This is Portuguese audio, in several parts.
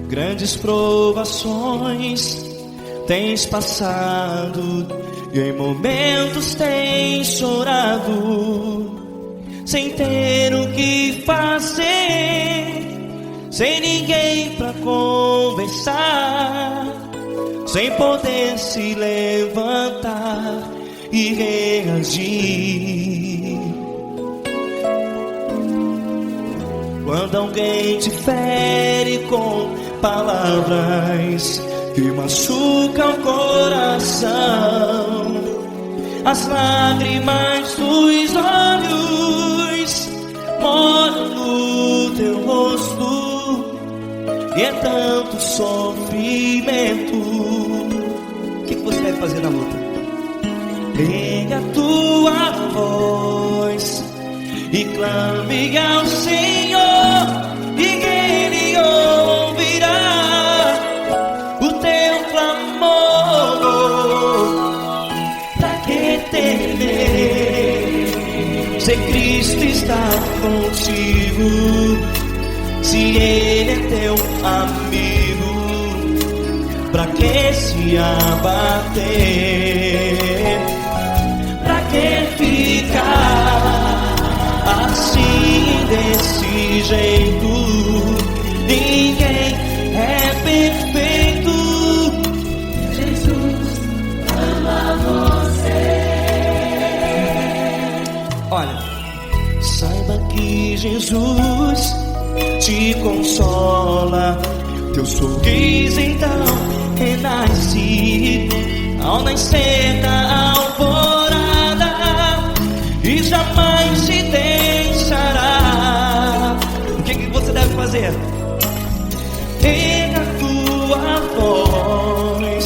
Grandes provações tens passado, e em momentos tens chorado, sem ter o que fazer, sem ninguém pra conversar, sem poder se levantar e reagir. Quando alguém te fere com palavras que machucam o coração, as lágrimas dos olhos moram no teu rosto, e é tanto sofrimento. O que você deve fazer na luta? Pega a tua voz e clame ao Senhor, e Ele ouvirá o teu clamor. Pra que temer, se Cristo está contigo, se Ele é teu amigo? Pra que se abater? Pra que ficar assim, desse jeito? Ninguém é perfeito. Jesus ama você. Olha, saiba que Jesus te consola, teu sorriso então renasce ao nascer da alvorada, e jamais te deixará. O que você deve fazer? Pega a tua voz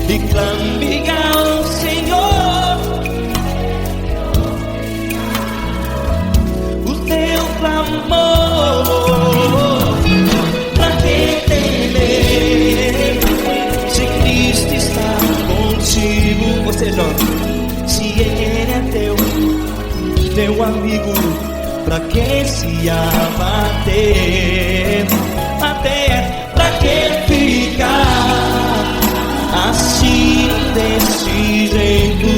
e clame ao Senhor, o teu clamor. Pra que temer, se Cristo está contigo? Você jovem, se Ele é teu amigo, pra que se abater? Até pra que ficar assim, desse jeito?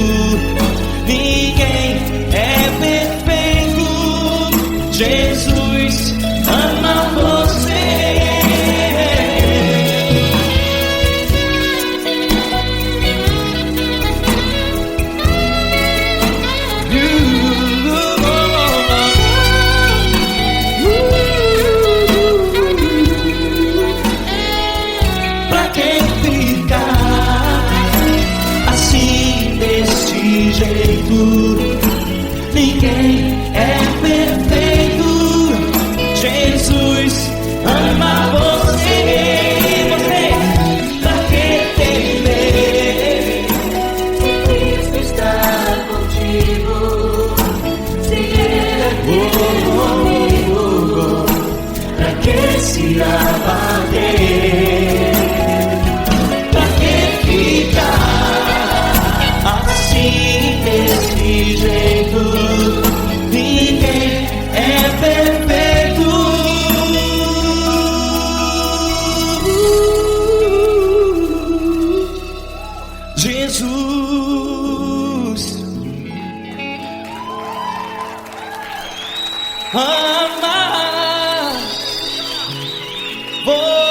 Ninguém é perfeito. Jesus ama você. Ninguém é perfeito. Jesus ama você. Você, pra que temer? Cristo está contigo, se Ele é teu amigo. Pra que se abater? Pra que ficar assim, desse jeito? Ninguém é perfeito. Jesus ama você.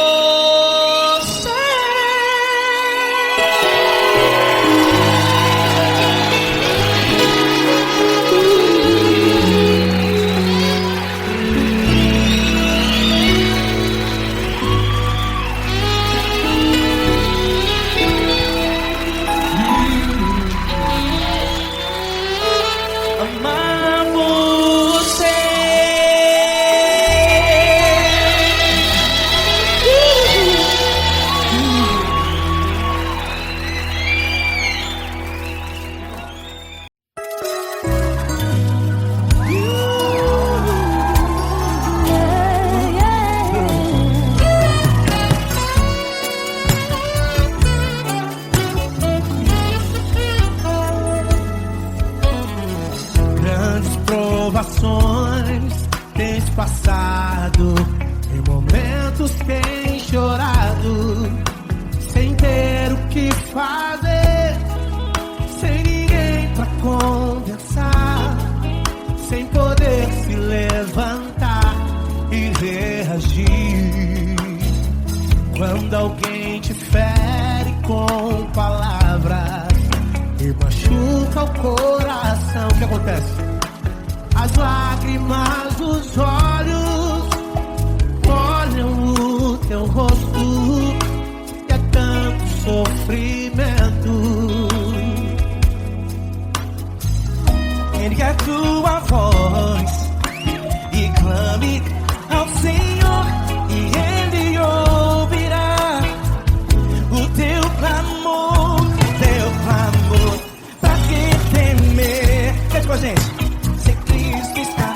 provações tens passado, em momentos tens chorado, sem ter o que fazer, sem ninguém pra conversar, sem poder se levantar e reagir. Quando alguém te fere com palavras e machuca o coração, o que acontece? As lágrimas dos olhos molham o teu rosto e é tanto sofrimento. Ergue a tua voz e clame ao Senhor, e Ele ouvirá o teu clamor, pra que temer? Cante com a gente. Se Cristo está,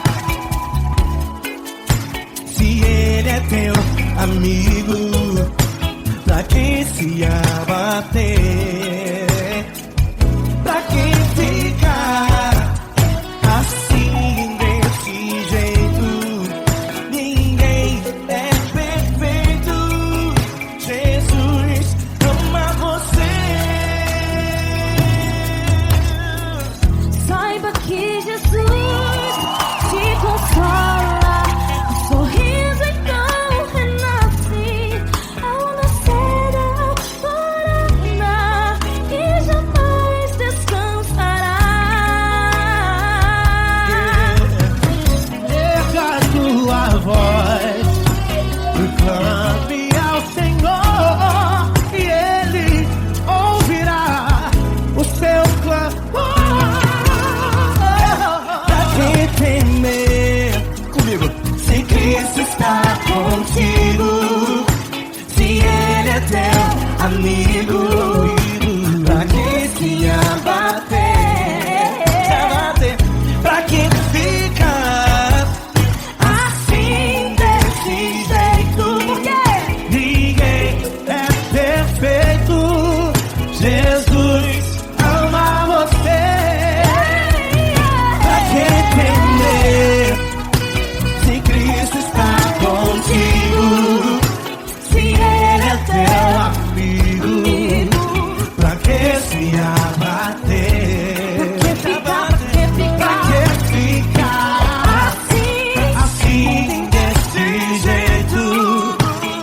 se Ele é teu amigo, pra que se abater? Pra que ficar assim desse jeito? Ninguém é perfeito. Jesus ama você. Saiba que Jesus te consola, o sorriso então renasce ao nascer da aurora e jamais descansará. Erga a tua voz e clame ao Senhor, e Ele ouvirá o seu clamor. Pra que temer? Comigo. Se Cristo está contigo, se Ele é teu amigo, pra que se abater? Pra que ficar assim desse jeito? Porque Ninguém É perfeito, Jesus ama você. pra que temer? Se Cristo está contigo, se Ele é teu Amigo, pra que se abater? pra que ficar Assim desse jeito,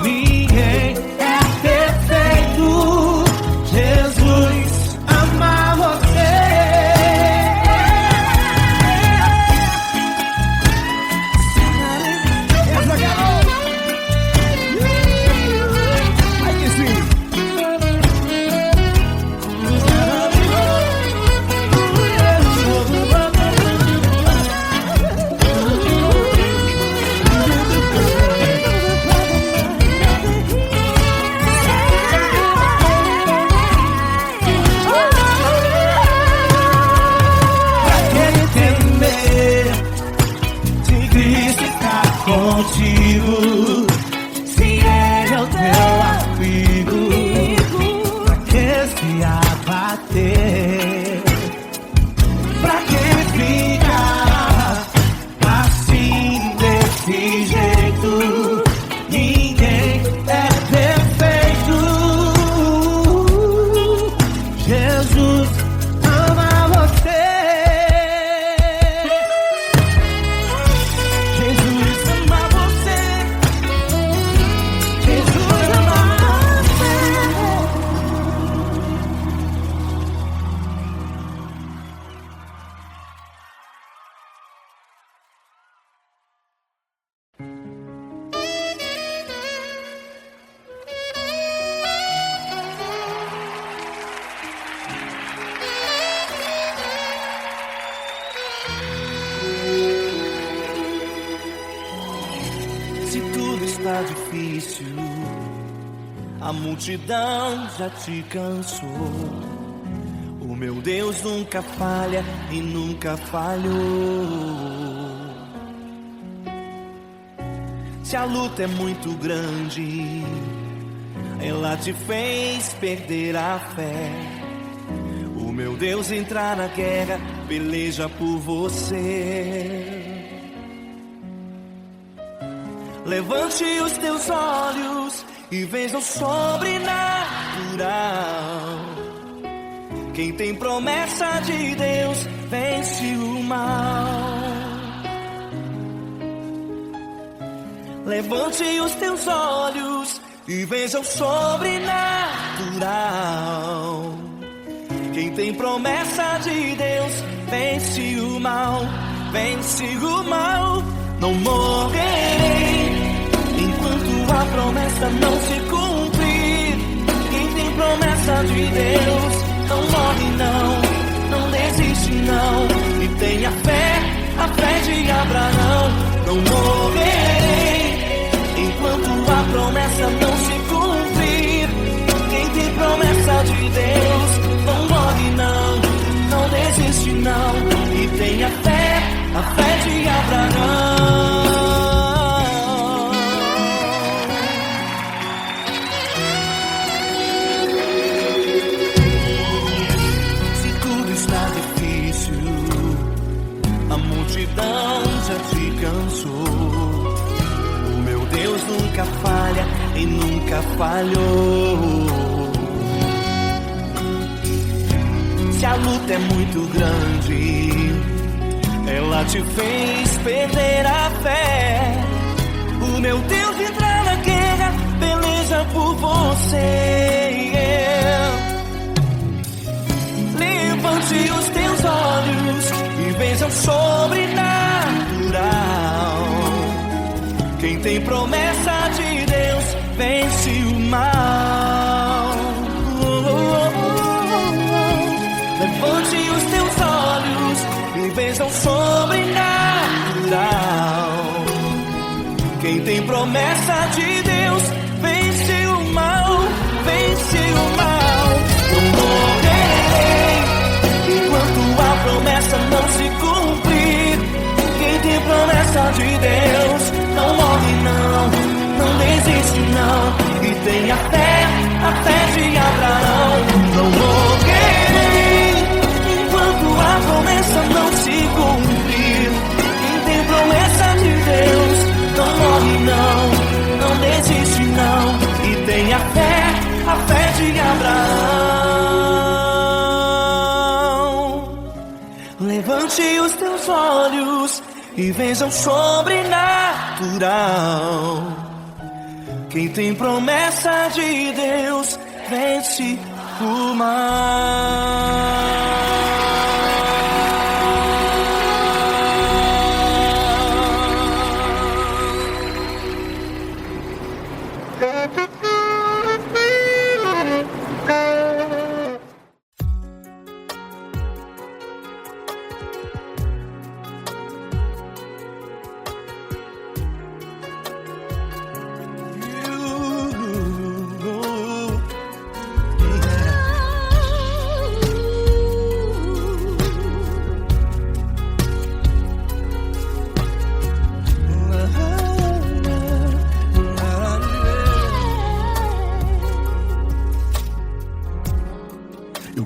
ninguém é perfeito, Jesus ama você. Essa garota, ai que sim. pra que temer? Se Cristo está contigo, se Ele é o teu Amigo, pra que se abater? pra que ficar assim desse jeito? Ninguém É perfeito, Jesus ama você. Jesus ama você. Jesus ama você. Se tudo está difícil, a multidão já te cansou. O meu Deus nunca falha e nunca falhou. Se a luta é muito grande, ela te fez perder a fé. O meu Deus entrar na guerra, peleja por você. Levante os teus olhos e vence o sobrenatural. Quem tem promessa de Deus vence o mal. Levante os teus olhos e veja o sobrenatural. Quem tem promessa de Deus vence o mal, vence o mal. Não morrerei enquanto a promessa não se cumprir. Quem tem promessa de Deus não morre não desiste não. E tenha fé, a fé de Abraão. Não morrerei enquanto a promessa não se cumprir. Quem tem promessa de Deus não morre não desiste não. E tenha fé, a fé de Abraão. Se tudo está difícil, a multidão já te cansou. O meu Deus nunca falha e nunca falhou. Se a luta é muito grande, ela te fez perder a fé. O meu Deus entra na guerra, peleja por você. Levante os teus olhos e veja o sobrenatural. Quem tem promessa de Deus vence o mal. Levante os teus olhos e veja o sobrenatural. Quem tem promessa de Deus vence o mal, vence o mal. Não morrerei enquanto a promessa não se cumprir. Quem tem promessa de Deus não morre não desiste não. E tenha fé, a fé de Abraão. Não morrerei enquanto a promessa não se cumprir. Quem tem promessa de Deus não morre não desiste não. E tenha fé, a fé de Abraão. Levante os teus olhos e veja o sobrenatural. Quem tem promessa de Deus vence o mal.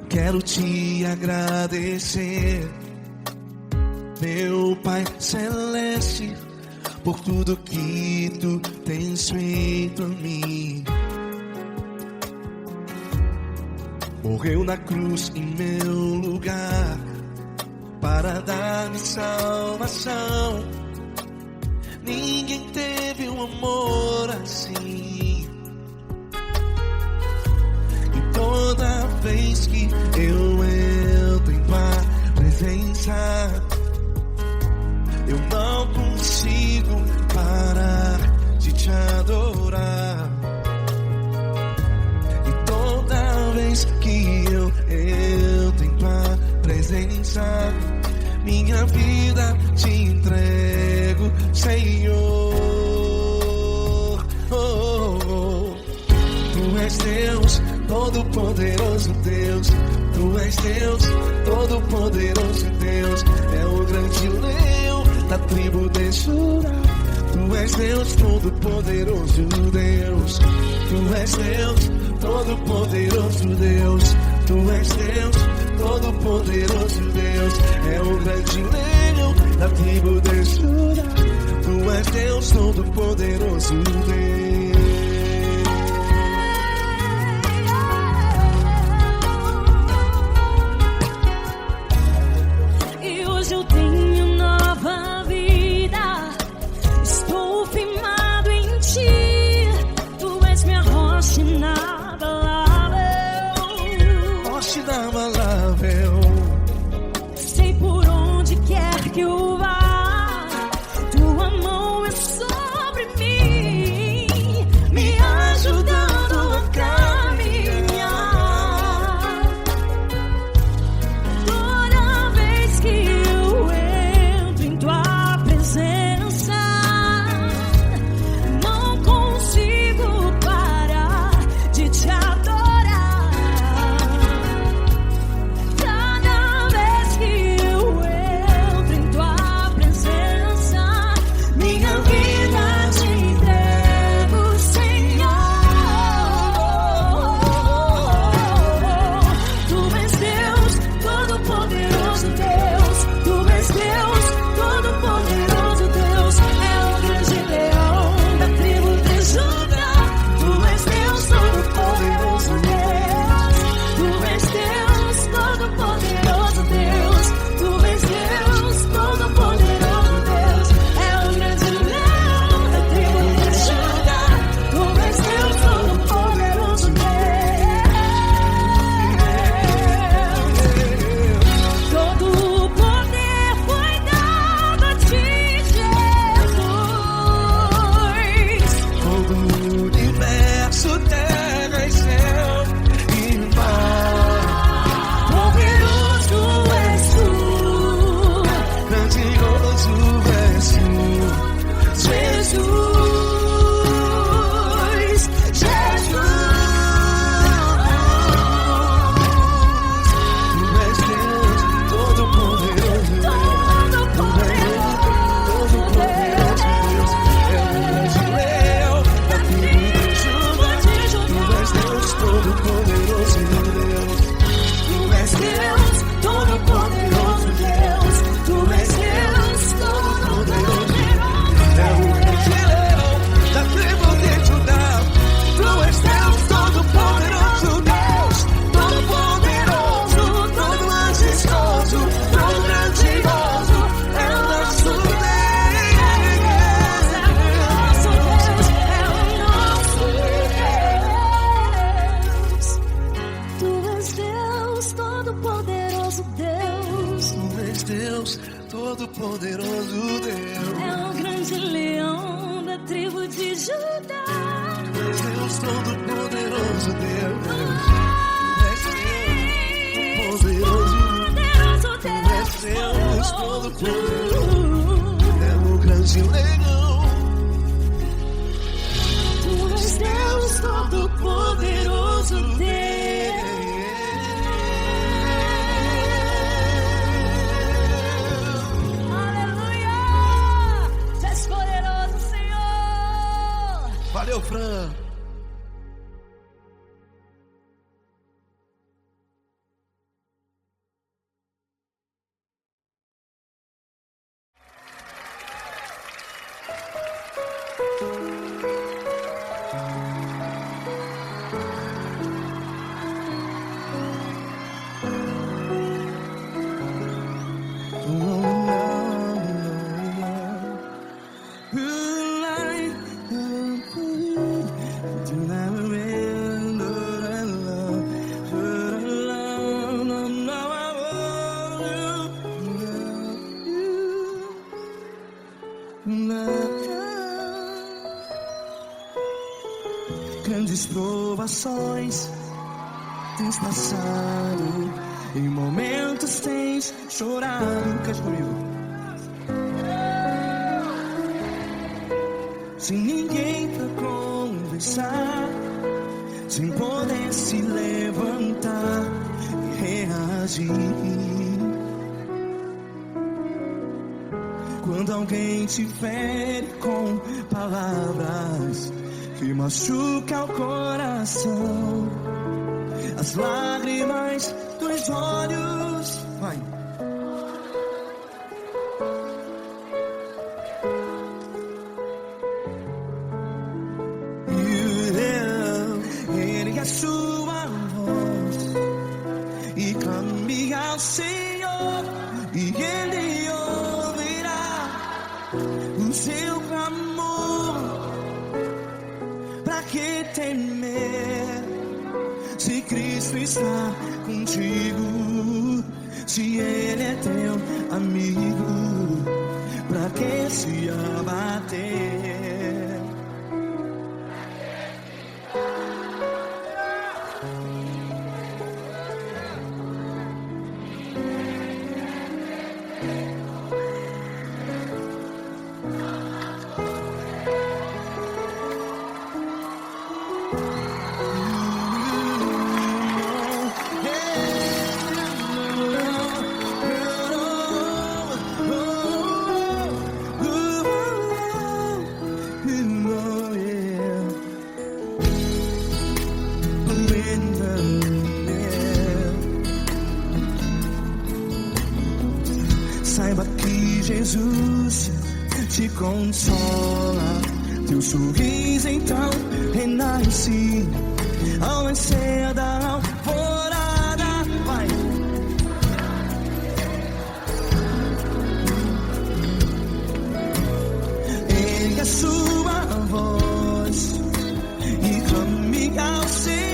Quero te agradecer, meu Pai Celeste, por tudo que tu tens feito a mim. Morreu na cruz em meu lugar para dar-me salvação. Ninguém teve um amor assim. E toda vez que eu entro em tua presença, eu não consigo parar de te adorar. E toda vez que eu entro em tua presença, minha vida te entrego, Senhor. Tu és Deus, Todo-Poderoso Deus. Tu és Deus, Todo-Poderoso Deus. É o grande leão da tribo de Judá. Tu és Deus, Todo-Poderoso Deus. Tu és Deus, Todo-Poderoso Deus. Tu és Deus, Todo-Poderoso Deus. É o grande leão da tribo de Judá. Tu és Deus, Todo-Poderoso Deus. Todo-Poderoso Deus. É o grande leão da tribo de Judá. Deus Todo-Poderoso Deus. Deus Todo-Poderoso. É o grande leão. Tu és Deus Todo-Poderoso Deus. Valeu, Fran. Grandes provações tens passado, em momentos tens chorado. Cante comigo. Sem ninguém pra conversar, sem poder se levantar e reagir. Quando alguém te fere com palavras que machuca o coração, as lágrimas dos olhos, vai. Ergue a sua voz e clame ao Senhor, e Ele ouvirá o seu clamor. Pra que temer, se Cristo está contigo? Se Ele é teu amigo, pra que se abater? Saiba que Jesus te consola, teu sorriso então renasce ao nascer da alvorada. Vai. Ergue a sua voz e clame ao Senhor.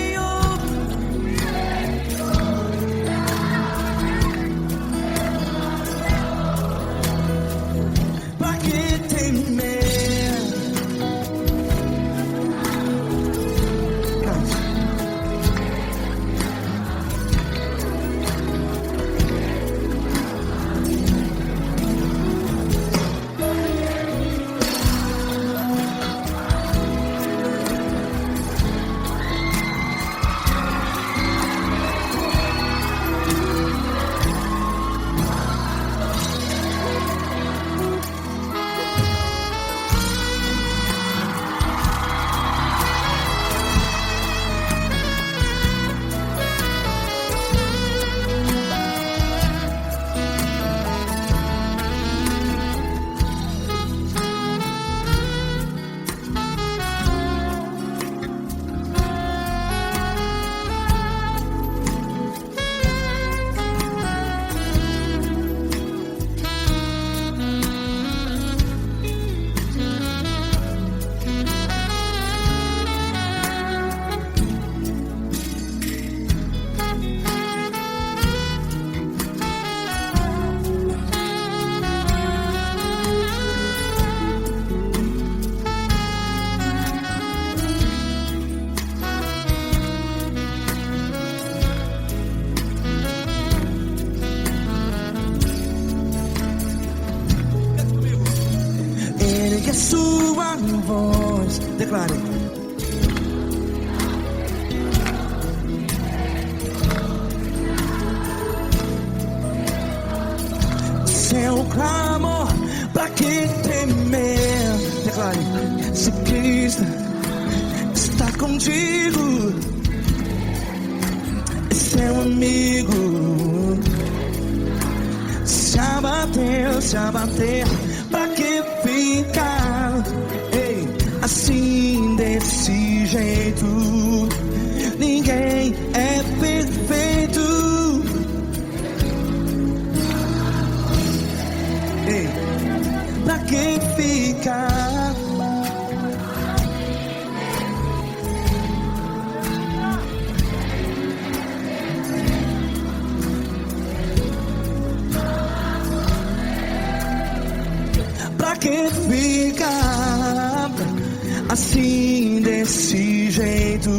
sua voz. Declare. Seu clamor, pra que temer? Declare. Se Cristo está contigo, é seu amigo. Se abater, pra que ficar? Ei, assim desse jeito, ninguém é perfeito. Ei, pra que ficar? Pra que ficar assim desse jeito?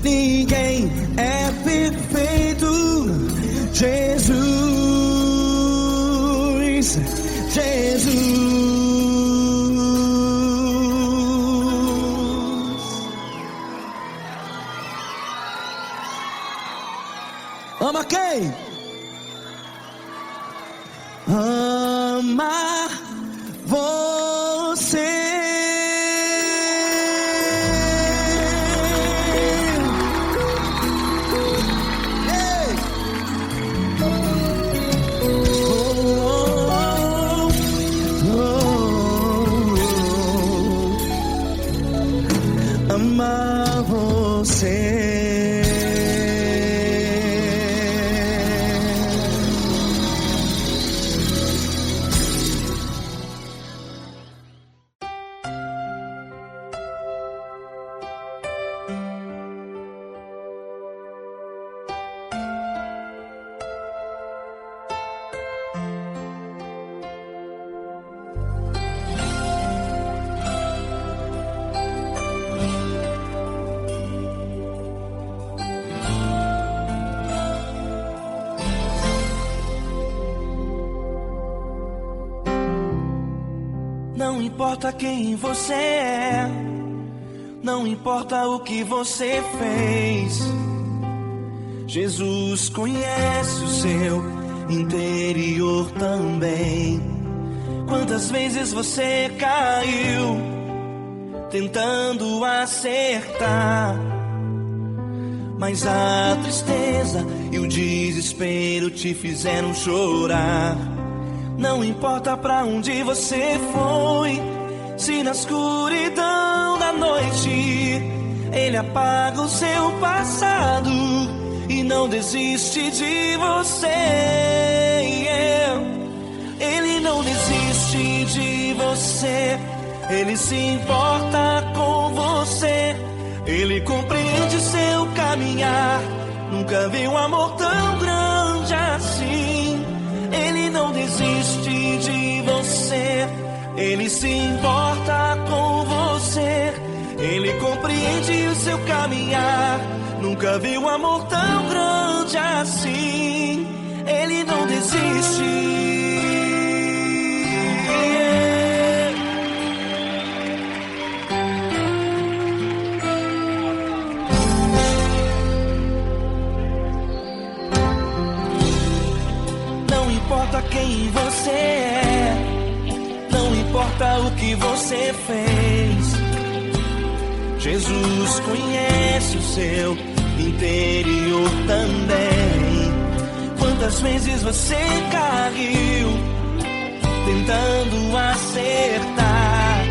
Ninguém é perfeito. Jesus, Jesus. Ama quem? Ama você. Ei. Ama você. Não importa quem você é, não importa o que você fez, Jesus conhece o seu interior também. Quantas vezes você caiu tentando acertar, mas a tristeza e o desespero te fizeram chorar. Não importa pra onde você foi, se na escuridão da noite Ele apaga o seu passado e não desiste de você. Ele não desiste de você, Ele se importa com você, Ele compreende seu caminhar. Nunca vi um amor tão grande assim. Ele não desiste de você, Ele se importa com você, Ele compreende o seu caminhar. Nunca vi um amor tão grande assim. Ele não desiste. Não importa quem você é, não importa o que você fez, Jesus conhece o seu interior também. Quantas vezes você caiu tentando acertar,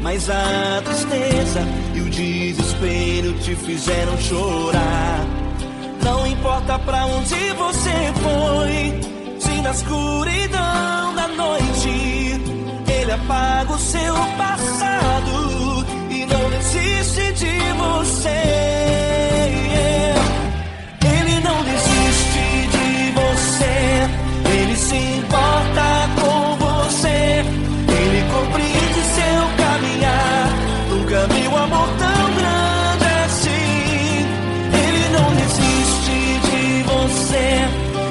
mas a tristeza e o desespero te fizeram chorar. Não importa pra onde você foi, se na escuridão da noite Ele apaga o seu passado e não desiste de você. Ele não desiste de você, Ele se importa com você, Ele compreende seu caminhar. Nunca vi um amor tão grande assim. Ele não desiste de você,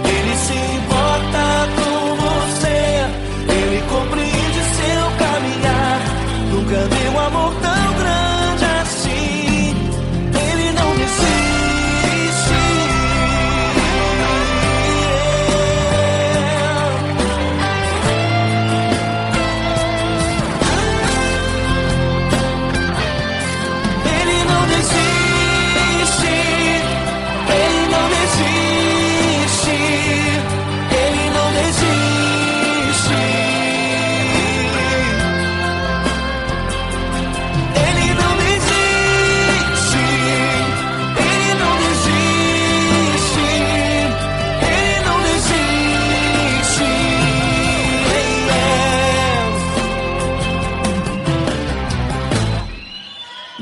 Ele se importa com você, Ele compreende seu caminhar.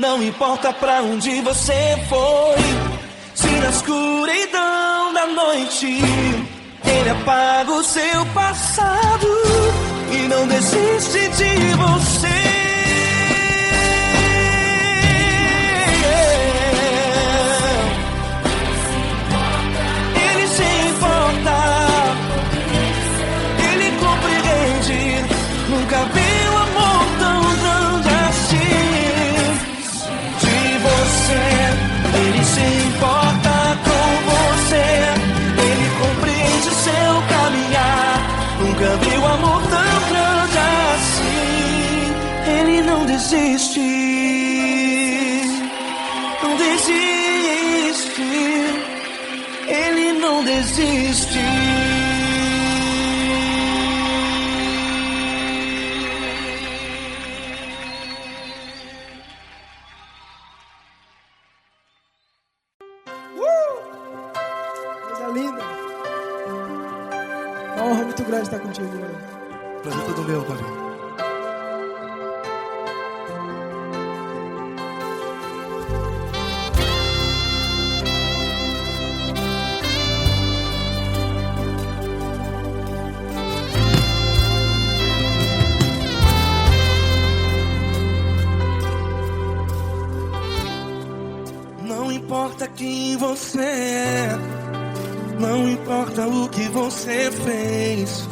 Não importa pra onde você foi, se na escuridão da noite Ele apaga o seu passado e não desiste de você. Ele se importa, Ele compreende. Nunca vi um amor tão grande assim de você. Ele se importa com você, Ele compreende o seu caminhar. Nunca vi um amor tão grande assim. Ele não desiste, não desiste. Ele não desiste. Coisa linda. É uma honra muito grande estar contigo, Glória. Prazer todo meu, Glória. Não importa quem você é, não importa o que você fez,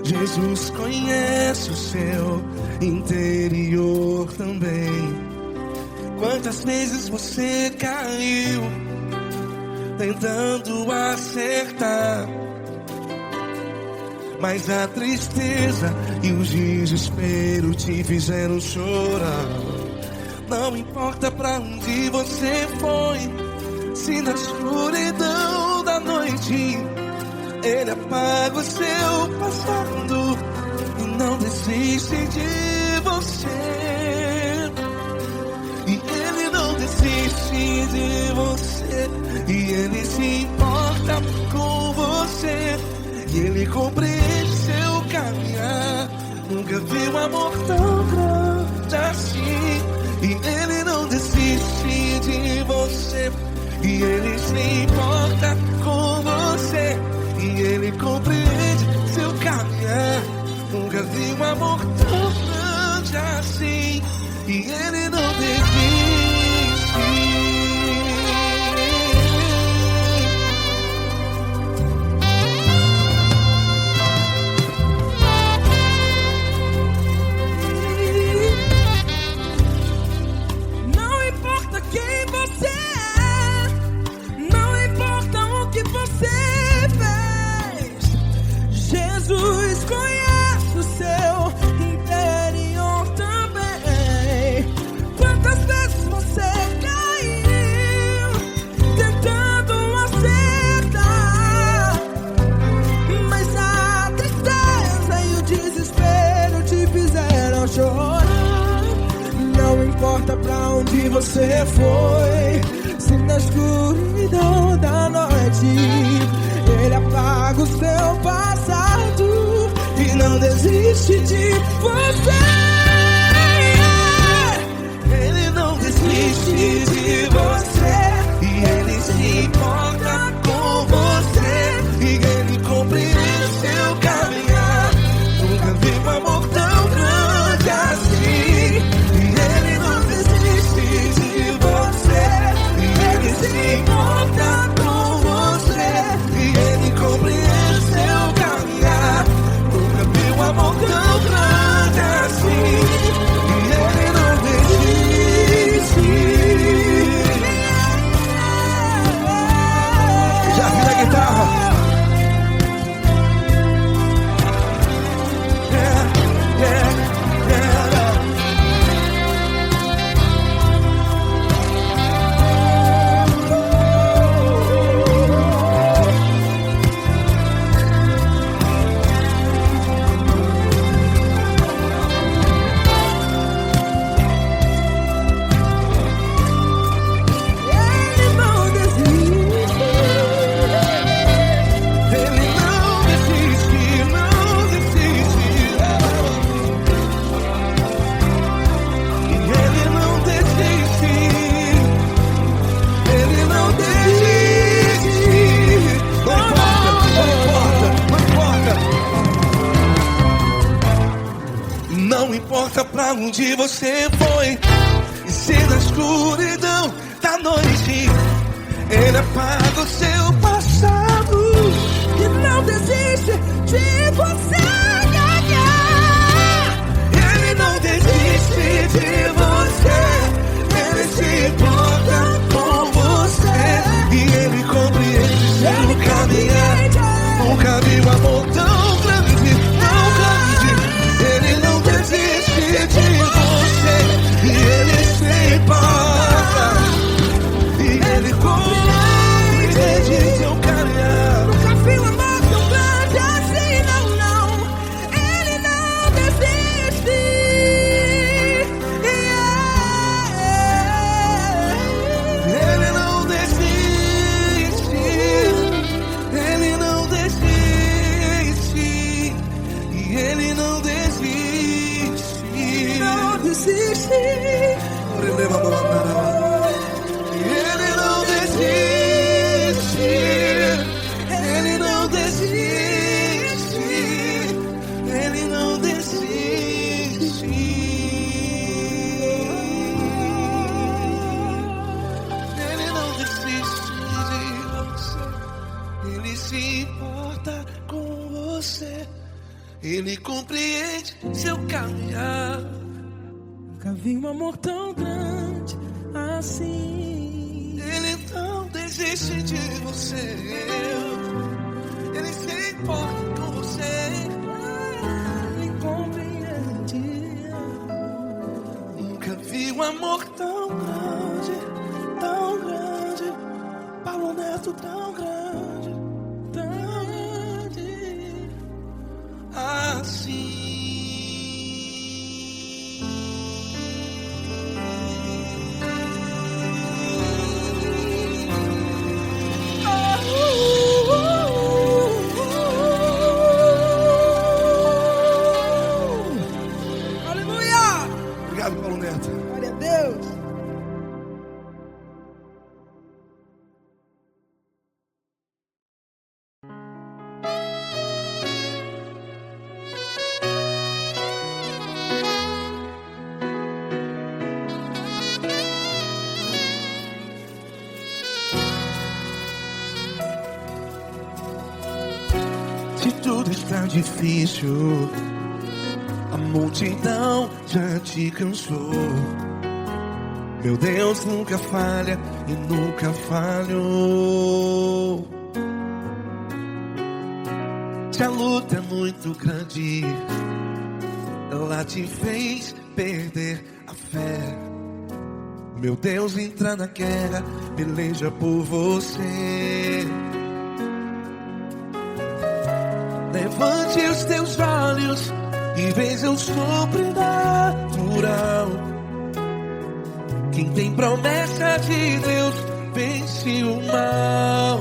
Jesus conhece o seu interior também. Quantas vezes você caiu tentando acertar, mas a tristeza e o desespero te fizeram chorar. Não importa pra onde você foi, se na escuridão da noite Ele apaga o seu passado e não desiste de você. E Ele não desiste de você, e Ele se importa com você, e Ele compreende seu caminhar. Nunca vi um amor tão grande assim. E Ele não desiste de você, e Ele se importa com você, e Ele compreende seu caminhar. Nunca vi um amor tão grande assim, e Ele não desiste. Jesus conhece o seu interior também. Quantas vezes você caiu tentando acertar, mas a tristeza e o desespero te fizeram chorar. Não importa pra onde você foi, se na escuridão da noite Ele apaga o seu passado e não desiste de você. Ele não desiste de você, e Ele se importa com você, e Ele compreende seu caminhar. Nunca vi um amor tão grande assim. E Ele não desiste de você, e Ele se importa com você, e Ele compreende seu caminhar. Nunca vi um amor tão grande assim. E Ele não desiste. importa pra onde você foi, e se na escuridão da noite Ele apaga o seu passado e não desiste de você ganhar. Ele não desiste de você, Ele se importa com você, e Ele compreende seu caminhar. Nunca vi um amor tão grande, tão grande. Ele não desiste de você, e Ele se importa, e Ele compreende seu caminhar. Nunca vi um amor tão grande assim, não, não. Ele não desiste. Ele não desiste, Ele não desiste, e Ele não desiste. Não desiste. Ele não desiste, Ele não desiste, Ele não desiste. Ele não desiste de você, Ele se importa com você, Ele compreende seu caminhar. Nunca vi um amor tão grande assim. Ele não desiste de você, Ele se importa com você, Ele compreende. nunca vi um amor tão grande, Paulo Neto tão grande, assim. Aleluia! Obrigado, Paulo Neto. Glória a Deus. Se tudo está difícil, a multidão já te cansou. Meu Deus nunca falha e nunca falhou. Se a luta é muito grande, ela te fez perder a fé. Meu Deus entra na guerra, peleja por você. Levante os teus olhos e veja o sobrenatural. Quem tem promessa de Deus vence o mal.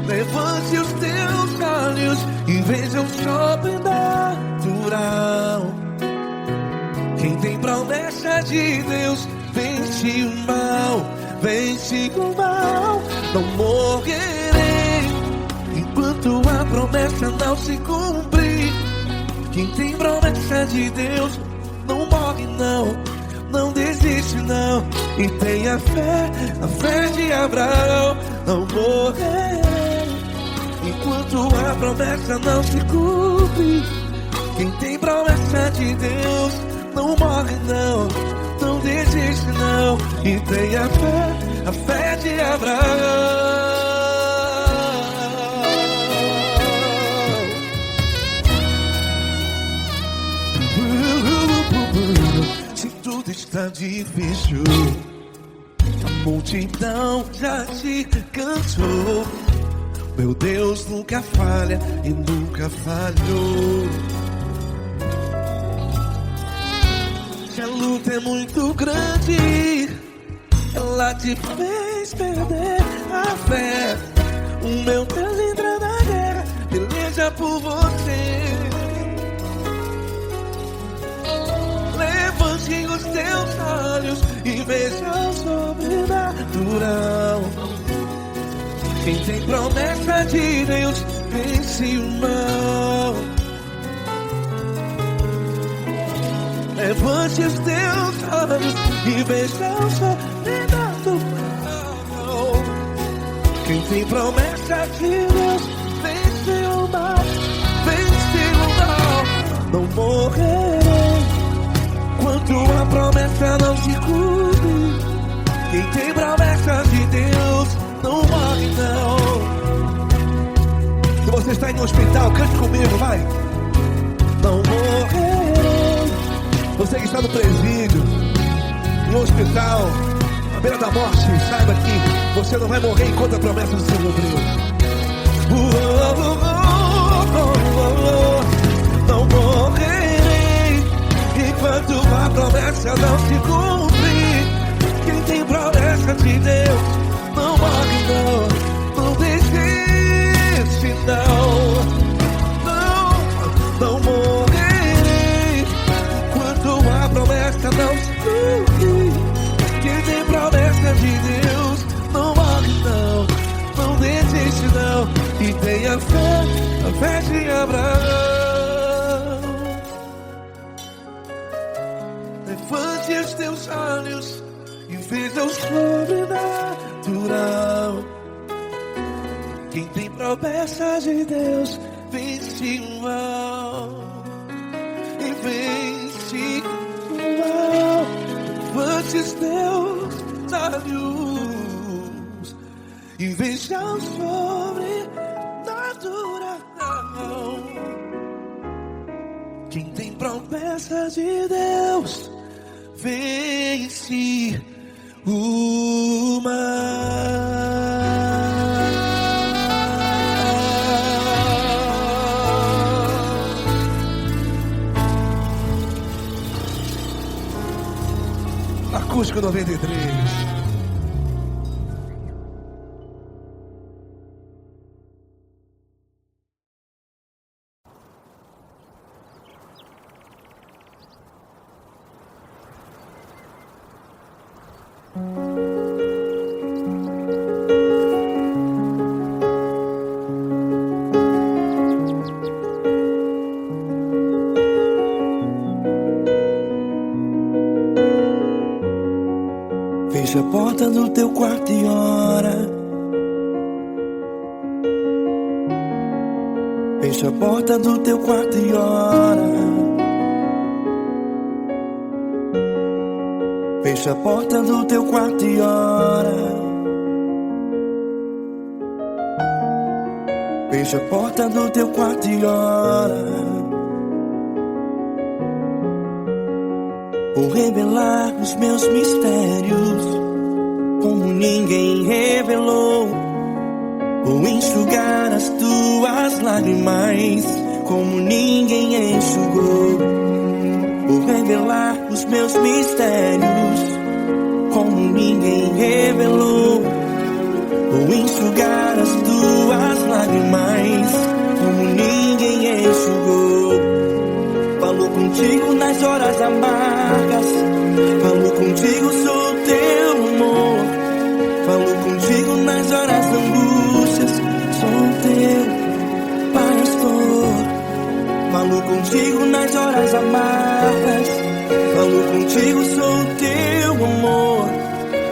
Levante os teus olhos e veja o sobrenatural. Quem tem promessa de Deus vence o mal, vence o mal. Não morrerei enquanto a promessa não se cumprir. Quem tem promessa de Deus não morre não, não desiste não. E tenha fé, a fé de Abraão. Não morrerei enquanto a promessa não se cumpre. Quem tem promessa de Deus não morre não, não desiste não. E tenha fé, a fé de Abraão. Se tudo está difícil, a multidão já te cansou. Meu Deus nunca falha e nunca falhou. Se a luta é muito grande, ela te fez perder a fé. O meu Deus entra na guerra, peleja por você. Levante os teus olhos e veja o sobrenatural. Quem tem promessa de Deus vence o mal. Levante os teus olhos e veja o sol brilhando. Quem tem promessa de Deus vence o mal, vence o mal. Não morrerei quando a promessa não se cumpre. Quem tem promessa de Deus não morre não. Se você está em um hospital, cante comigo, vai. Não morrerei. Você que está no presídio, em um hospital, à beira da morte, saiba que você não vai morrer enquanto a promessa não se cumpriu. Não morrerei enquanto a promessa não se cumprir. Quem tem promessa de Deus não morre não. Não desiste não. Não morrerei enquanto a promessa não se cumprir. Quem tem promessa de Deus não morre não. Não desiste não. E tenha fé, a fé de Abraão. Levante os teus olhos e veja o sobrenatural. Quem tem promessa de Deus vence o mal. E vence o mal. Levante os teus olhos e veja o sobrenatural. Quem tem promessa de Deus vence o mal. Acústico 93. Fecha a porta do teu quarto e ora. Fecha a porta do teu quarto e ora. Fecha a porta do teu quarto e ora. Fecha a porta do teu quarto e ora. Vou revelar os meus mistérios como ninguém revelou. Vou enxugar as tuas lágrimas como ninguém enxugou. Vou revelar os meus mistérios como ninguém revelou. Vou enxugar as tuas lágrimas como ninguém enxugou. Falou contigo nas horas amargas. Falou contigo, sou teu amor. Falou contigo nas horas da angústias. Sou teu pastor. Falou contigo nas horas amargas. Falou contigo, sou teu amor.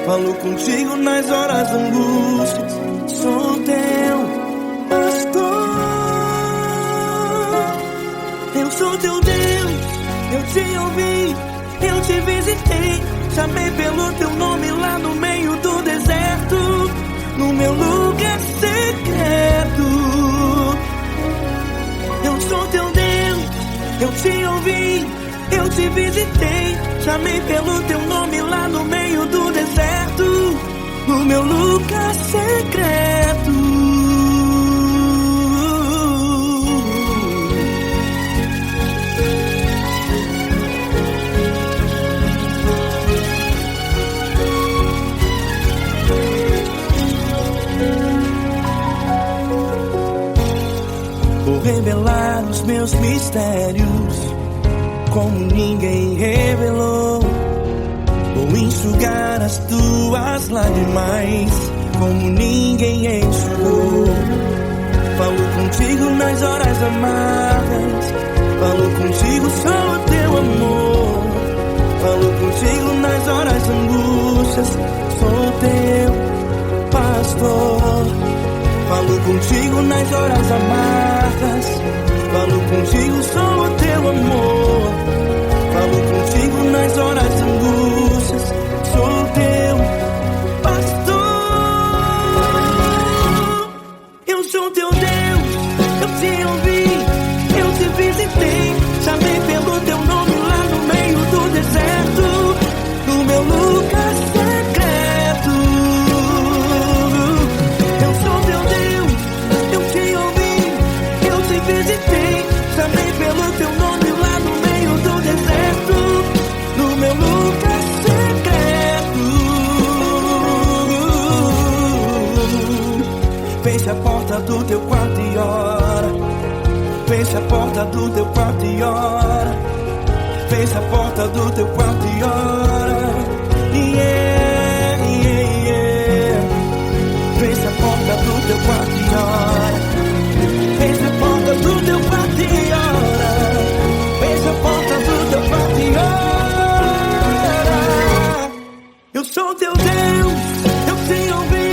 Falou contigo nas horas da angústias. Sou teu pastor. Eu sou teu Deus, eu te ouvi, eu te visitei. Chamei pelo teu nome lá no meio do deserto, no meu lugar secreto. Eu sou teu Deus, eu te ouvi, eu te visitei. Chamei pelo teu nome lá no meio do deserto, no meu lugar secreto. Vou revelar os meus mistérios como ninguém revelou. Vou enxugar as tuas lágrimas como ninguém enxugou. Falo contigo nas horas amargas. Falo contigo, sou o teu amor. Falo contigo nas horas angústias, sou teu pastor. Falo contigo nas horas amargas, falo contigo, sou o teu amor. Falo contigo nas horas angústias, sou teu pastor. Eu sou teu Deus, eu te ouvi, eu te visitei, chamei pelo teu nome lá no meio do deserto, no meu lugar secreto. Eu sou teu Deus, eu te ouvi, eu te visitei, chamei pelo teu nome lá no meio do deserto, no meu lugar secreto. Feche a porta do teu quarto e ora. Feche a porta do teu quarto e ora. Feche a porta do teu quarto e ora. Yeah, yeah, yeah. Feche a porta do teu quarto e ora. Feche a porta do teu quarto e ora. Feche a porta do teu quarto e ora. Eu sou teu Deus, eu te ouvi,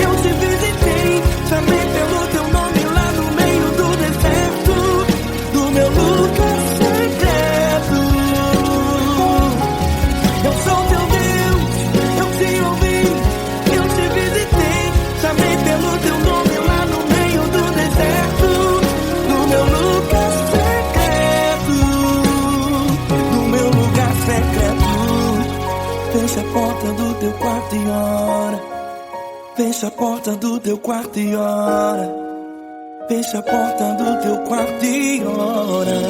eu te visitei, chamei pelo teu nome lá no meio do deserto, do meu lugar secreto. Eu sou teu Deus, eu te ouvi, eu te visitei, chamei pelo teu nome lá no meio do deserto, do meu lugar secreto, do meu lugar secreto. Fecha a porta do teu quarto e ora. Fecha a porta do teu quarto e ora. Fecha a porta do teu quarto e ora.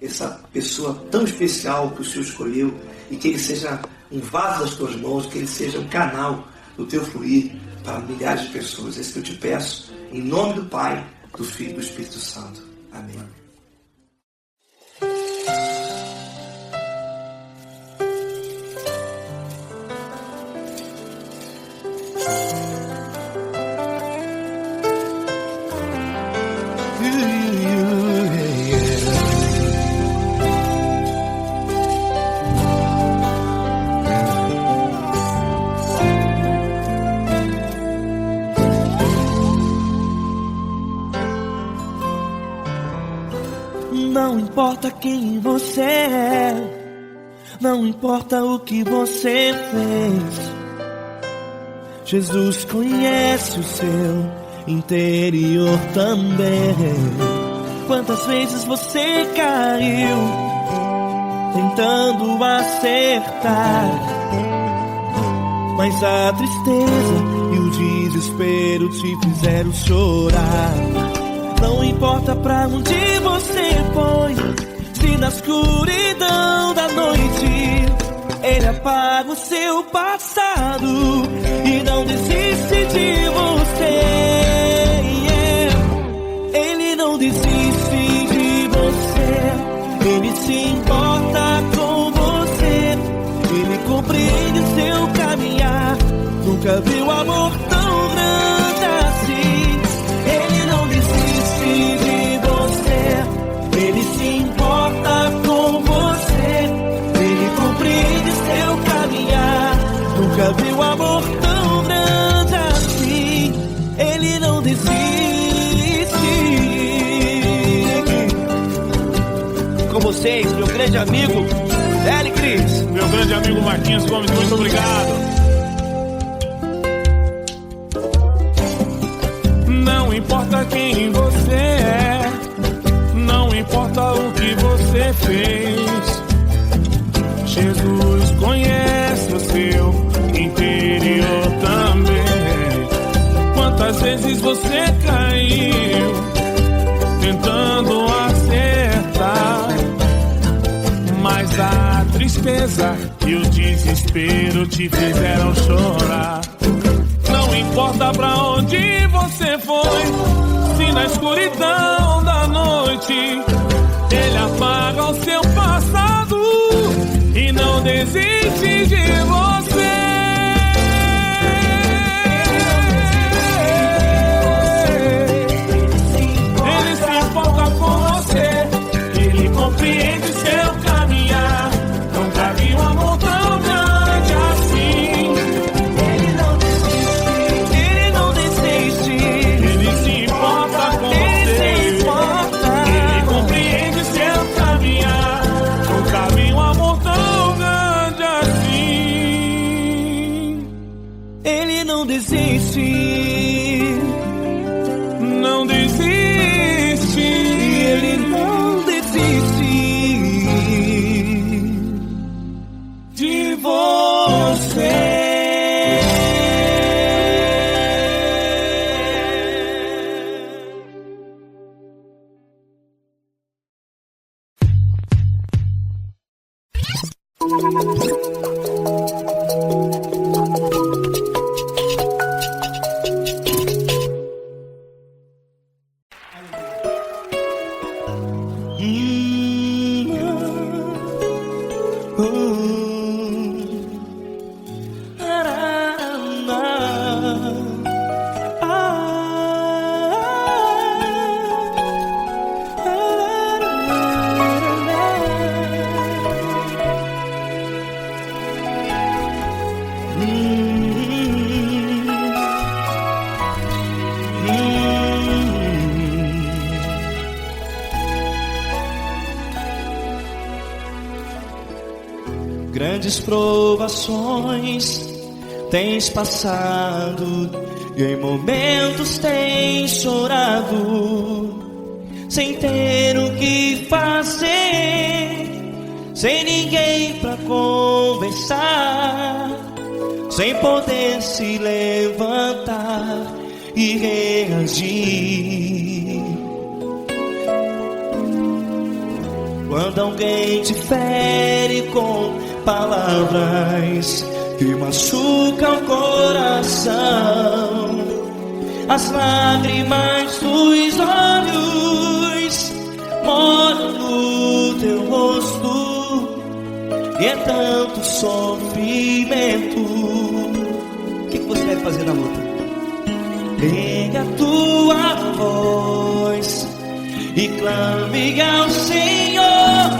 Essa pessoa tão especial que o Senhor escolheu, e que ele seja um vaso das tuas mãos, que ele seja um canal do teu fluir para milhares de pessoas. É isso que eu te peço, em nome do Pai, do Filho e do Espírito Santo. Amém. Não importa quem você é, não importa o que você fez, Jesus conhece o seu interior também. Quantas vezes você caiu tentando acertar, mas a tristeza e o desespero te fizeram chorar. Não importa pra onde você foi, se na escuridão da noite Ele apaga o seu passado e não desiste de você. Ele não desiste de você, Ele se importa com você, Ele compreende seu caminhar. Nunca viu amor tão grande assim. Ele não desiste de você, Ele se importa com você, Ele compreende seu caminhar. Nunca viu amor tão grande assim. Ele não desiste. Com vocês, meu grande amigo L. Cris. Meu grande amigo Marquinhos Gomes, muito obrigado. Não importa quem você é, não importa o que você fez, Jesus conhece o seu interior também. Quantas vezes você caiu tentando acertar, tristeza e o desespero te fizeram chorar. Não importa pra onde você foi, se na escuridão da noite Ele apaga o seu passado e não desiste de você. Ele se importa com você, Ele compreende seu caminhar. Nunca vi um amor tão grande assim. Ele não desiste, Ele não desiste. Ele se importa com você, Ele compreende seu caminhar. Nunca vi um amor tão grande assim. Ele não desiste, Não desiste. Ele não desiste De você. Grandes provações tens passado e em momentos tens chorado, sem ter o que fazer, sem ninguém pra conversar, sem poder se levantar e reagir. Quando alguém te fere com palavras que machucam o coração, as lágrimas dos olhos molham no teu rosto, e é tanto sofrimento. O que você deve fazer na luta? Pega a tua voz e clame ao Senhor,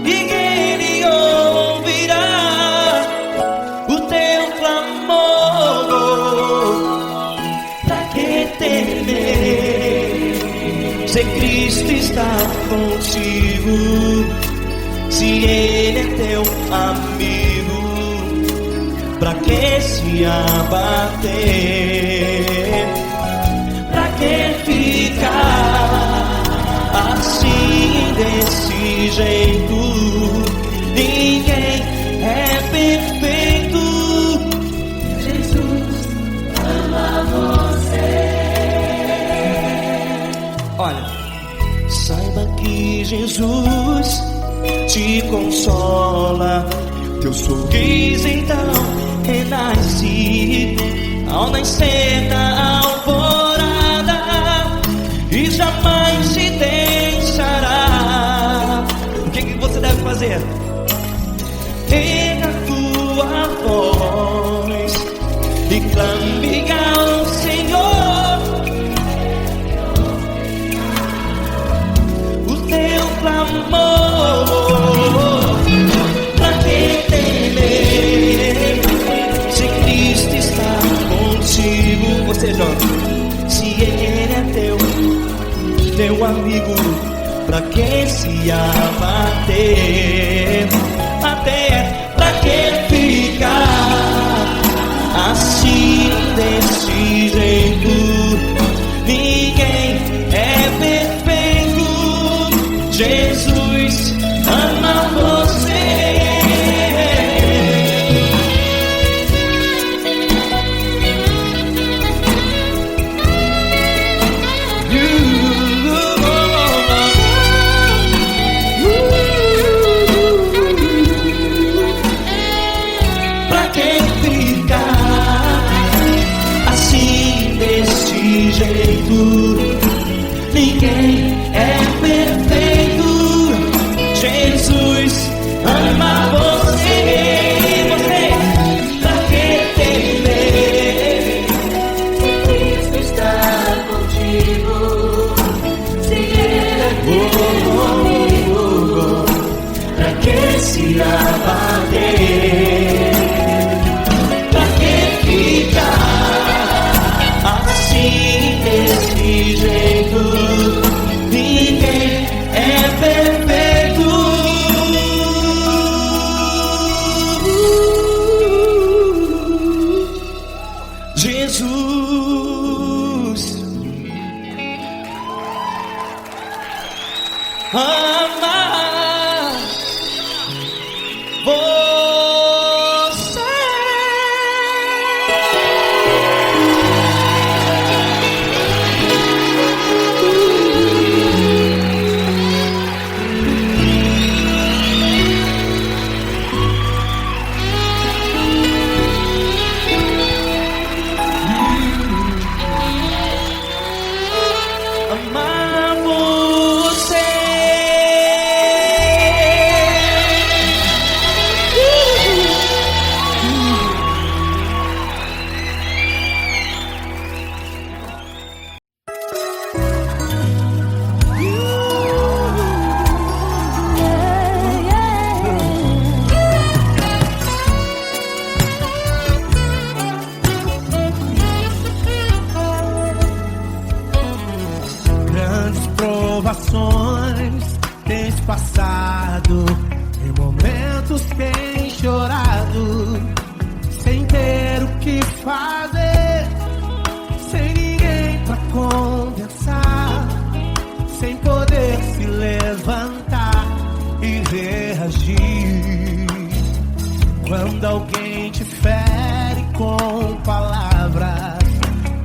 e Ele ouvirá o teu clamor. Pra que temer, se Cristo está contigo, se Ele é teu amigo? Pra que se abater, pra que ficar assim desse jeito? Ninguém é perfeito. Jesus ama você. Olha, saiba que Jesus te consola, teu sorriso então renasce ao nascer da alvorada e jamais te deixará. O que você deve fazer? Pega a tua voz e clame ao Senhor, o teu clamor. Pra que temer, se Cristo está contigo? Você jovem, se Ele é teu amigo, pra que se abater? Até pra que ficar assim desse jeito? Ninguém é perfeito. Jesus ama você. Ninguém é perfeito. Jesus ama você. Pra que temer? Cristo está contigo. Se Ele é teu amigo, Pra que se abater? Pra que ficar assim desse jeito? Ninguém é perfeito. Jesus ama você. Amar você. Grandes provações tens passado, em momentos tens chorado, sem ter o que fazer, sem ninguém pra conversar, sem poder se levantar e reagir. Quando alguém te fere com palavras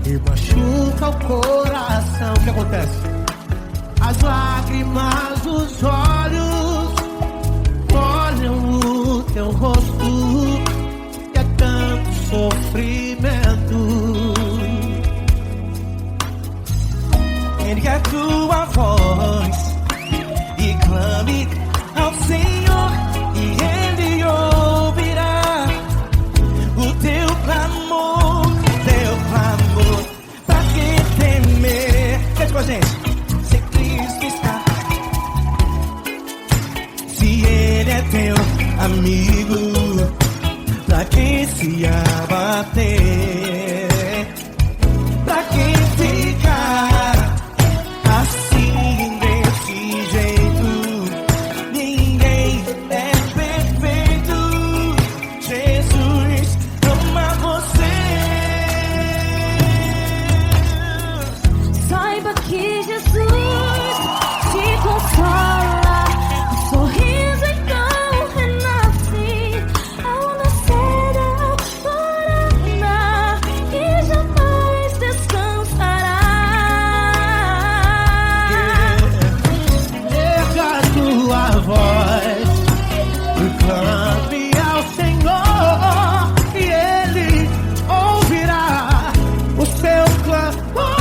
e machuca o coração, o que acontece? As lágrimas dos olhos molham o teu rosto, e é tanto sofrimento. Ergue a tua voz e clame ao Senhor, e Ele ouvirá o teu clamor, Pra que temer? Cante com a gente. Se Cristo está, se Ele é teu amigo, pra que se abater? Pra que ficar assim desse jeito? Ninguém é perfeito. Jesus ama você. saiba que Jesus te consola. O sorriso então renasce ao nascer da aurora, e jamais descansará. Erga a tua voz e clame ao Senhor, e Ele ouvirá o seu clamor.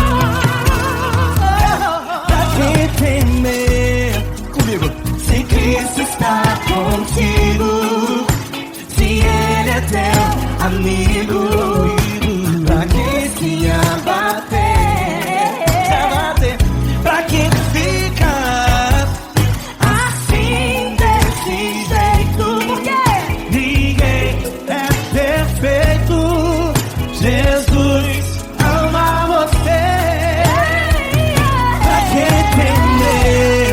Pra que temer? Comigo. Se Cristo está contigo, se Ele é teu amigo, pra que se abater? Pra que ficar assim desse jeito? Porque Ninguém é perfeito. Jesus ama você. pra que temer?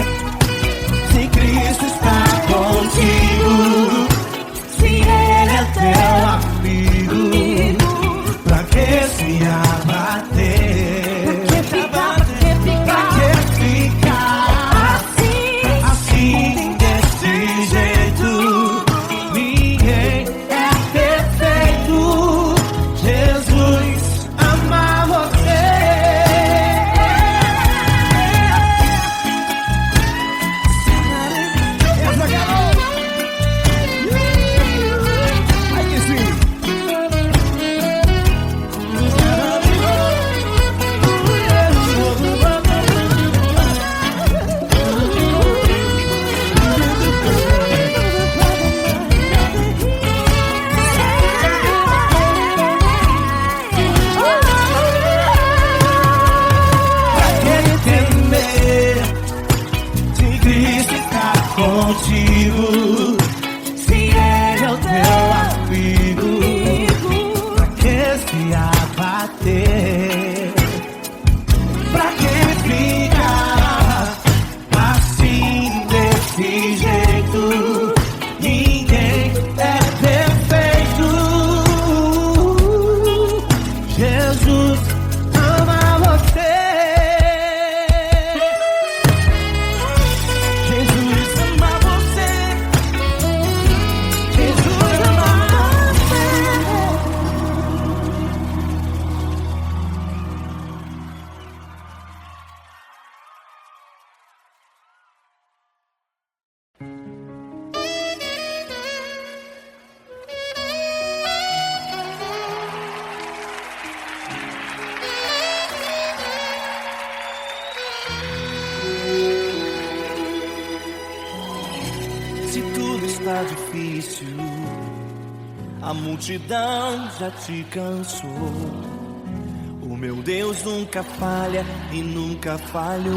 Se Cristo está contigo, se Ele é teu Amigo, está difícil, a multidão já te cansou. O meu Deus nunca falha e nunca falhou.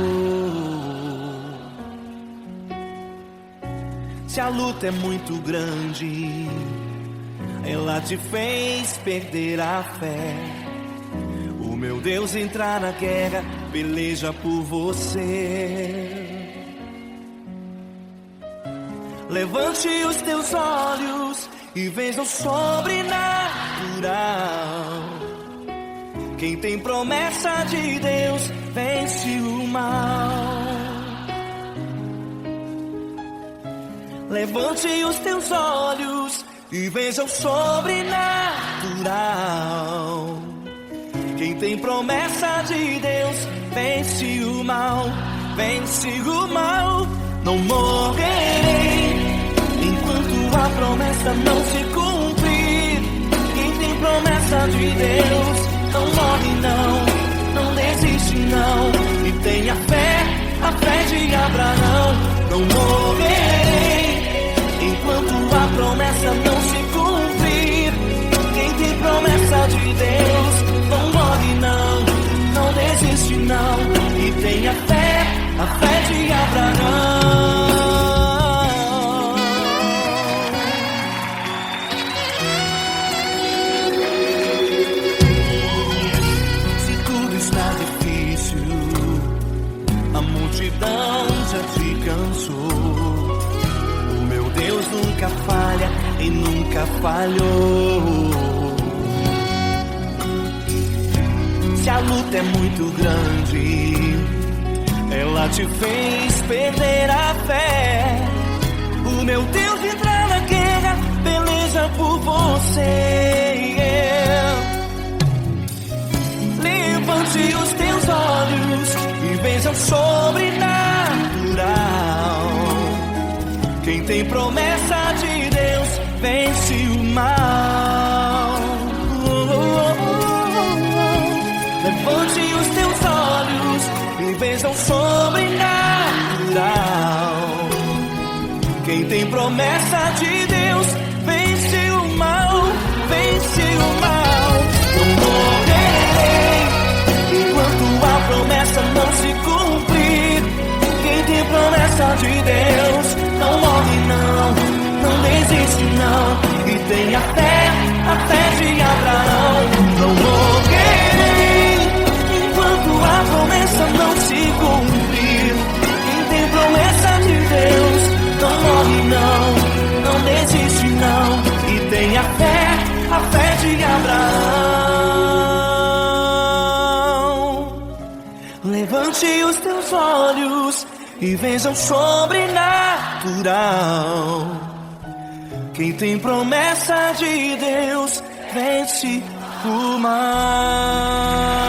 Se a luta é muito grande, ela te fez perder a fé. O meu Deus entrar na guerra, peleja por você. Levante os teus olhos e veja o sobrenatural. Quem tem promessa de Deus vence o mal. Levante os teus olhos e veja o sobrenatural. Quem tem promessa de Deus vence o mal, vence o mal. Não morrerei enquanto a promessa não se cumprir. Quem tem promessa de Deus não morre não desiste não. E tenha fé, a fé de Abraão. Não morrerei enquanto a promessa não se cumprir. Quem tem promessa de Deus não morre não desiste não. E tenha fé, a fé de Abraão. Se tudo está difícil, a multidão já te cansou. Deus nunca falha e nunca falhou. Se a luta é muito grande, ela te fez perder a fé. O meu Deus entrar na guerra, peleja por você. Levante os teus olhos e veja o sobrenatural. Quem tem promessa de Deus vence o mal. Levante os teus olhos e veja o sobrenatural. Quem tem promessa de Deus vence o mal, vence o mal. Não morrerei enquanto a promessa não se cumprir. Quem tem promessa de Deus não morre não desiste não. E tenha fé, a fé de Abraão. Não morrerei enquanto a promessa não se cumprir. Quem tem promessa de Deus não morre não desiste não. E tenha fé, a fé de Abraão. Levante os teus olhos e veja o sobrenatural. Quem tem promessa de Deus vence o mal.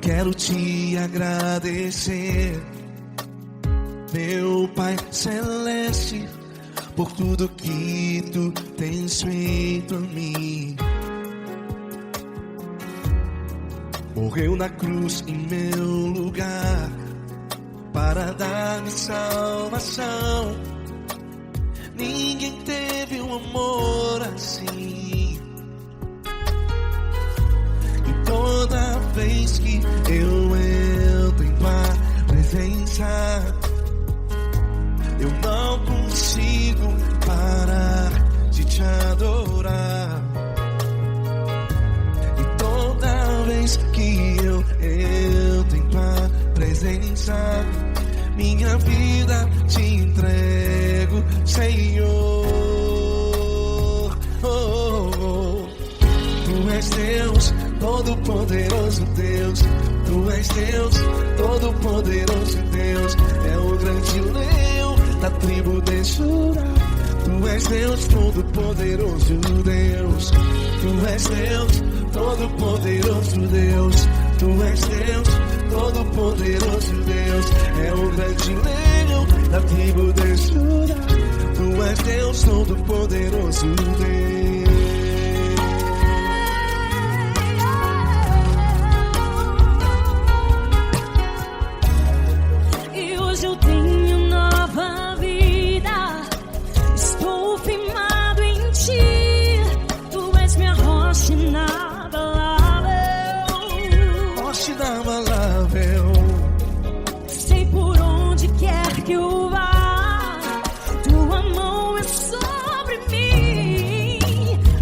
Quero te agradecer, meu Pai Celeste, por tudo que tu tens feito a mim. Morreu na cruz em meu lugar para dar-me salvação. Ninguém teve um amor assim. E toda vez que eu entro em tua presença, eu não consigo parar de te adorar. E toda vez que eu entro em tua presença, minha vida te entrego, Senhor. és Deus, todo-poderoso Deus. Tu és Deus, todo-poderoso Deus. É o grande leão da tribo de Judá. Tu és Deus, todo-poderoso Deus. Tu és Deus, todo-poderoso Deus. Tu és Deus, todo-poderoso Deus. É o grande leão da tribo de Judá. Tu és Deus, todo-poderoso Deus. E hoje eu tenho nova vida. Estou firmado em ti. Tu és minha rocha inabalável. Rocha inabalável. Sei por onde quer que eu vá, tua mão é sobre mim,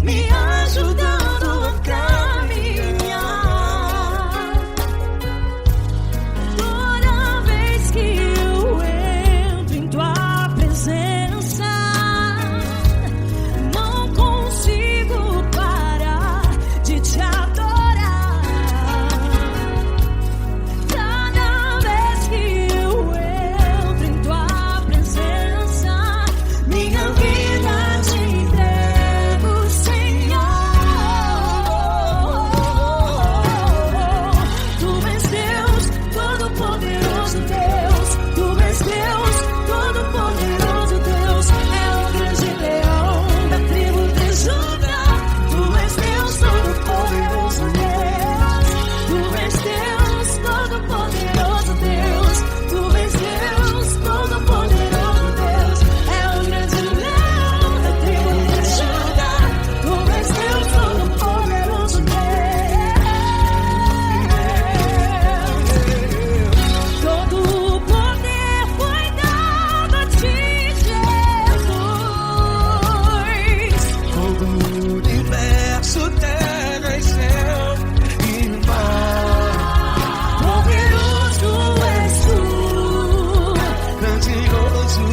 me ajudando a caminhar. Toda vez que eu entro em tua presença, não consigo parar de te adorar. Cada vez que eu entro em tua presença, minha vida te entrego, Senhor. Tu és Deus, todo-poderoso Deus. Tu és Deus, todo-poderoso Deus. É o grande leão da tribo de Judá. Tu és Deus, todo-poderoso Deus. Tu és Deus, todo-poderoso Deus. Tu és Deus, todo-poderoso Deus. É o grande leão da tribo de Judá. Tu és Deus, todo-poderoso Deus. Todo o poder foi dado a ti, Jesus. Todo o universo, terra e céu e mar. Poderoso és tu, Grandioso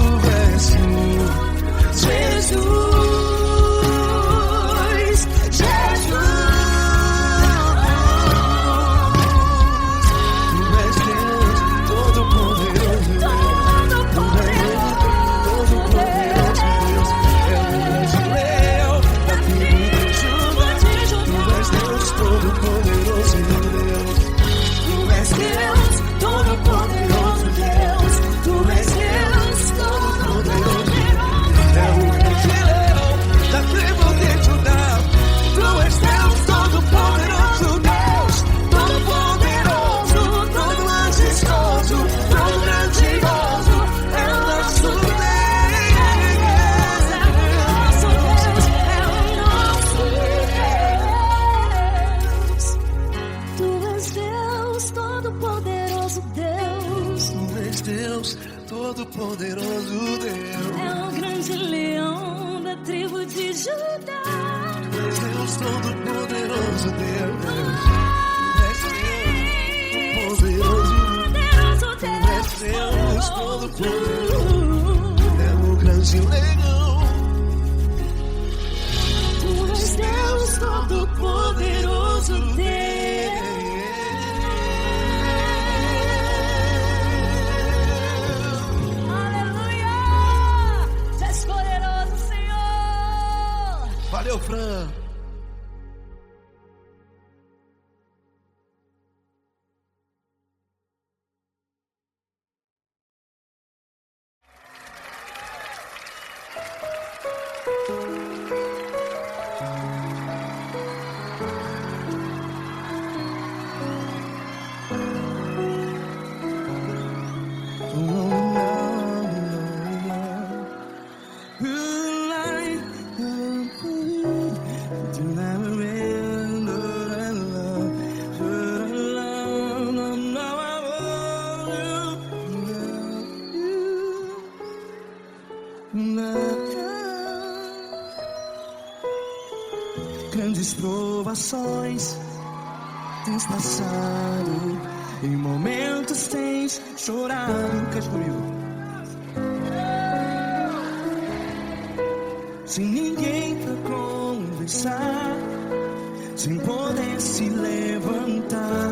és tu, Jesus. Jesus. Tu és Deus, todo-poderoso Deus. Todo-poderoso Deus. É o grande leão da tribo de Judá. Tu és Deus, todo-poderoso Deus. Tu és Deus, todo-poderoso Deus. Tu és Deus, todo-poderoso É o grande leão da tribo de Judá. Tu és Deus, todo-poderoso Deus. Todo-poderoso, todo majestoso, todo grandioso. É o nosso Deus. Tu és Deus, todo-poderoso Deus. Tu és Deus, todo-poderoso Deus. É o grande leão da tribo de Judá. Tu és Deus, todo-poderoso Deus. Tu és Deus, Poderoso Tu és Deus, todo-poderoso. É o grande leão. Tu és Deus, todo-poderoso Deus. Aleluia! Tu és poderoso, Senhor. Valeu, Fran. Grandes provações tens passado, em momentos tens chorado. Cante comigo. Sem ninguém pra conversar, sem poder se levantar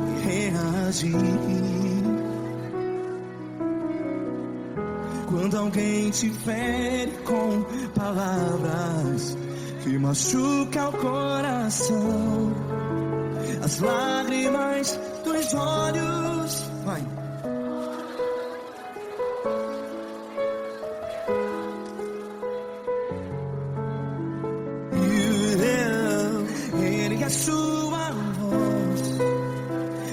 e reagir. Quando alguém te fere com palavras que machucam o coração, as lágrimas dos olhos, vai. Ergue a sua voz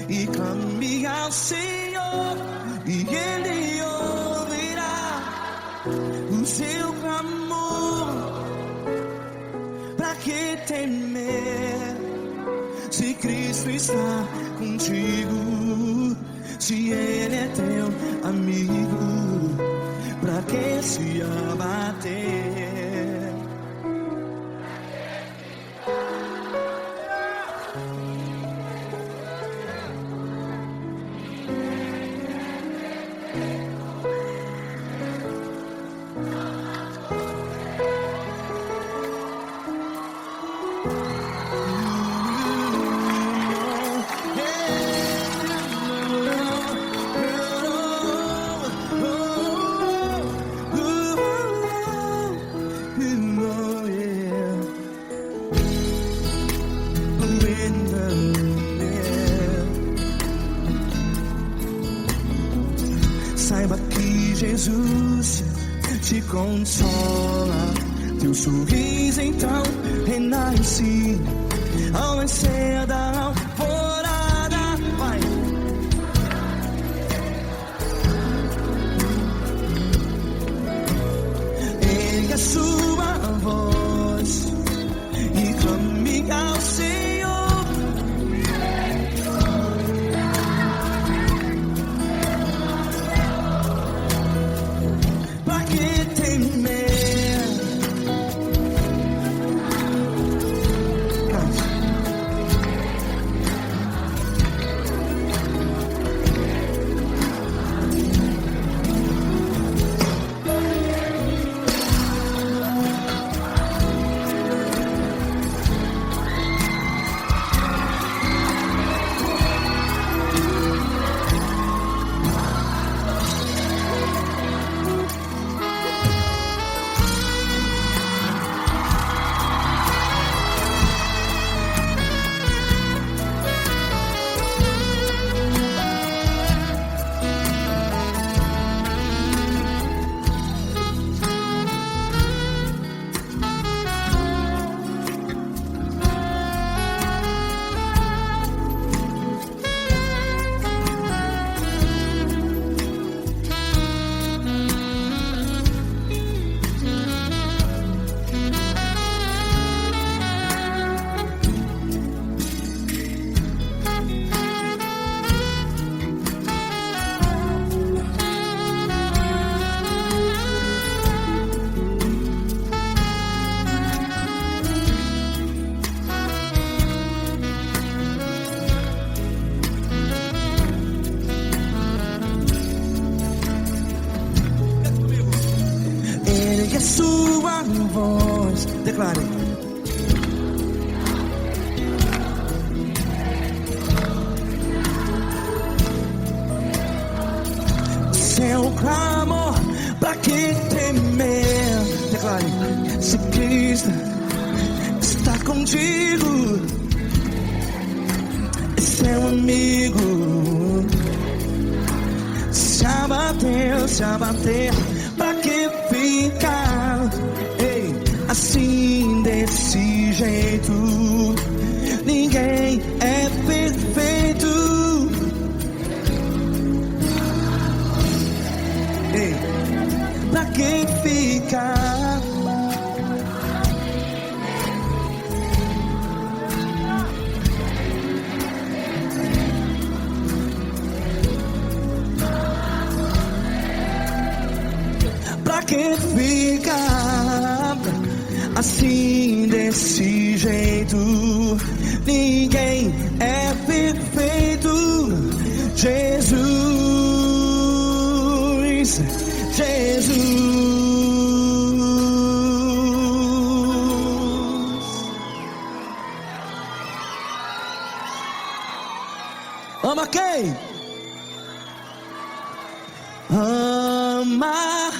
e clame ao Senhor, e Ele ouvirá o seu clamor. Pra que temer se Cristo está contigo? Se Ele é teu amigo, pra que se abater? Saiba que Jesus te consola, teu sorriso então renasce ao nascer da alvorada. Vai. Ergue a sua voz e clame ao Senhor. Ergue a sua voz, declare. Seu clamor, pra que temer? Declare. Se Cristo está contigo, é seu amigo. Se abater, pra que ficar assim desse jeito? Ninguém é perfeito. Pra que ficar? Pra que ficar assim desse jeito? Ninguém é perfeito. Jesus, Jesus. Amar